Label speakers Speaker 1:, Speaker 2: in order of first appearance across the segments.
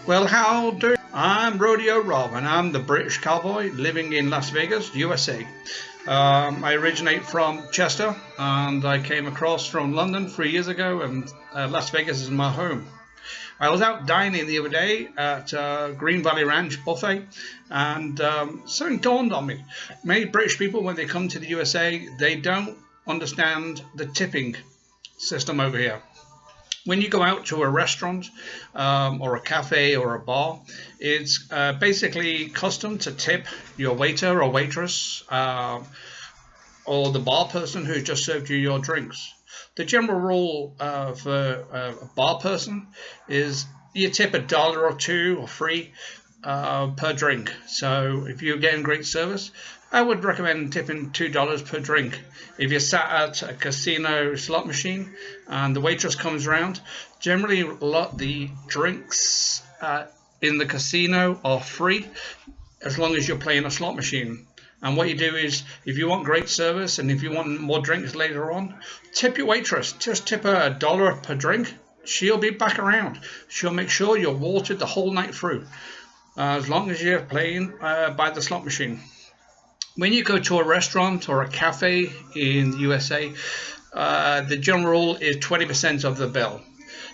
Speaker 1: Well, how do I'm Rodeo Rob, and I'm the British cowboy living in Las Vegas, USA. I originate from Chester, and I came across from London 3 years ago, and Las Vegas is my home. I was out dining the other day at Green Valley Ranch buffet, and something dawned on me. Many British people, when they come to the USA, they don't understand the tipping system over here. When you go out to a restaurant or a cafe or a bar, it's basically custom to tip your waiter or waitress or the bar person who just served you your drinks. The general rule for a bar person is you tip $1 or $2 or $3 per drink. So if you're getting great service, I would recommend tipping $2 per drink. If you're sat at a casino slot machine and the waitress comes around, generally the drinks in the casino are free as long as you're playing a slot machine. And what you do is, if you want great service and if you want more drinks later on, tip your waitress. Just tip her $1 per drink. She'll be back around. She'll make sure you're watered the whole night through, as long as you're playing by the slot machine. When you go to a restaurant or a cafe in the USA, the general rule is 20% of the bill.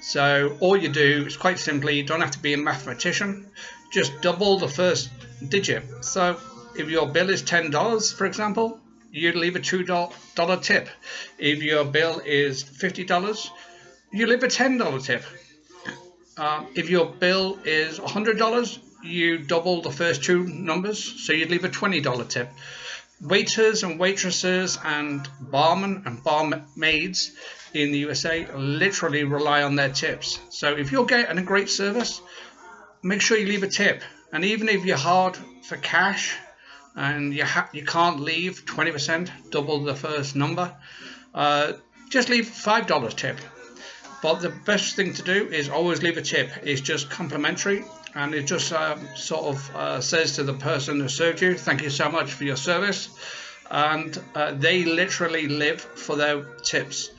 Speaker 1: So all you do is quite simply, you don't have to be a mathematician, just double the first digit. So if your bill is $10, for example, you'd leave a $2 tip. If your bill is $50, you leave a $10 tip. If your bill is $100, you double the first two numbers, so you'd leave a $20 tip. Waiters and waitresses and barmen and barmaids in the USA literally rely on their tips. So if you're getting a great service, make sure you leave a tip. And even if you're hard for cash and you can't leave 20%, double the first number, just leave $5 tip. But the best thing to do is always leave a tip. It's just complimentary, and it just sort of says to the person who served you, thank you so much for your service. And they literally live for their tips.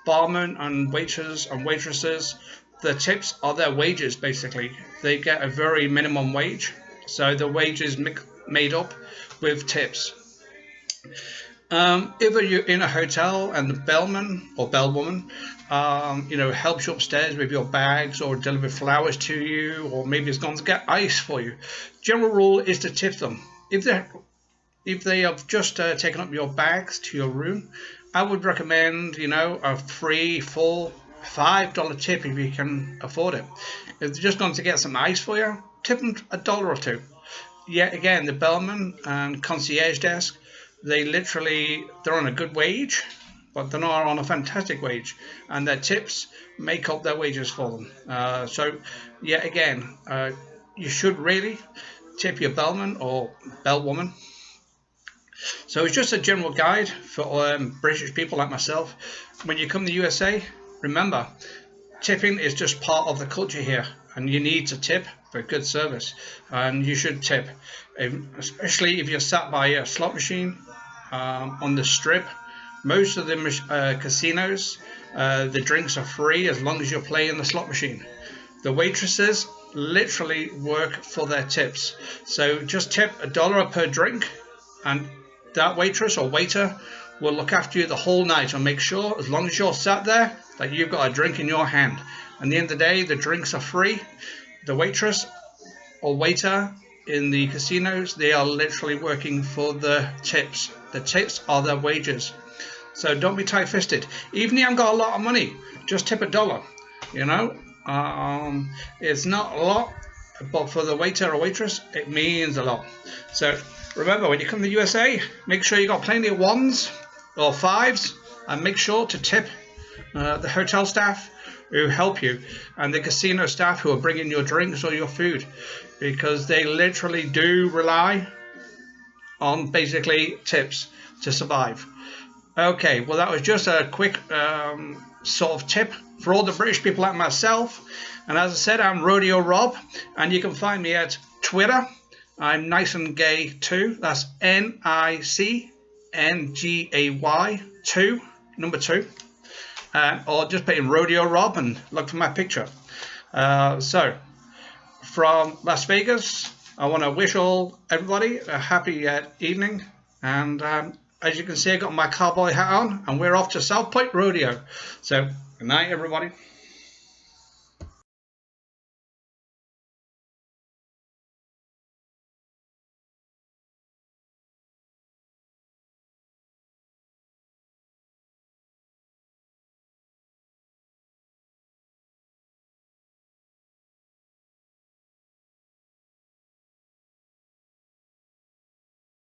Speaker 1: Barmen and waiters and waitresses, the tips are their wages basically. They get a very minimum wage, so the wage is made up with tips. If you're in a hotel and the bellman or bellwoman helps you upstairs with your bags or deliver flowers to you, or maybe has gone to get ice for you, general rule is to tip them. If they have just taken up your bags to your room, I would recommend a $3, $4, $5 tip if you can afford it. If they're just going to get some ice for you, tip them $1 or $2. Yet again, the bellman and concierge desk, they're on a good wage, but they're not on a fantastic wage, and their tips make up their wages for them. So yet again, you should really tip your bellman or bellwoman. So it's just a general guide for British people like myself. When you come to the USA, remember, tipping is just part of the culture here, and you need to tip for good service, and you should tip, especially if you're sat by a slot machine on the strip. Most of the casinos, the drinks are free as long as you're playing the slot machine. The waitresses literally work for their tips, so just tip $1 per drink, and that waitress or waiter will look after you the whole night and make sure, as long as you're sat there, that you've got a drink in your hand. At the end of the day, the drinks are free. The waitress or waiter in the casinos, they are literally working for the tips. The tips are their wages. So don't be tight-fisted. Even if you haven't got a lot of money, just tip $1. It's not a lot, but for the waiter or waitress, it means a lot. So remember, when you come to the USA, make sure you got plenty of 1s or 5s, and make sure to tip the hotel staff who help you and the casino staff who are bringing your drinks or your food, because they literally do rely on basically tips to survive. Okay, well, that was just a quick sort of tip for all the British people like myself. And as I said, I'm Rodeo Rob, and you can find me at Twitter. I'm nice and gay 2. That's NICNGAY 2, number 2. Or just put in Rodeo Rob and look for my picture. So from Las Vegas. I want to wish everybody a happy evening, and as you can see, I got my cowboy hat on, and we're off to South Point Rodeo. So good night, everybody.